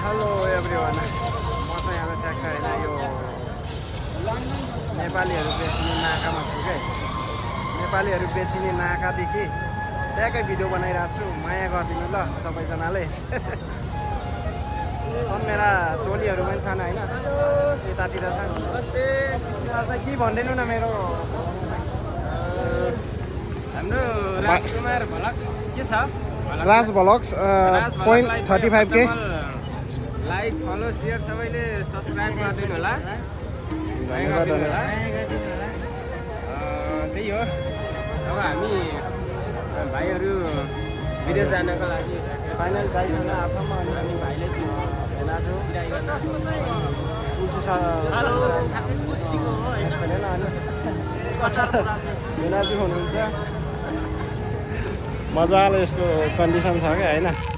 hello everyone म चाहिँ अब ठ्याक्क होइन यो नेपालीहरू बेचिने नाकामा छु क्या नेपालीहरू बेचिने नाकादेखि ट्याक्कै भिडियो बनाइरहेको छु माया गरिदिनु ल सबैजनाले मेरा टोलीहरू पनि छन् होइन यतातिर छन् के भनिदिनु न मेरो हाम्रो राजकुमार भलक के छ Raj vlogs 0.35K like follow share सबैले सब्सक्राइब गरिदिनु होला त्यही हो अब हामी भाइहरू विदेश जानको लागि फाइनल गाइसँग आफूमा अनि हामी भाइले हुनुहुन्छ मजाले यस्तो कन्डिसन छ क्या होइन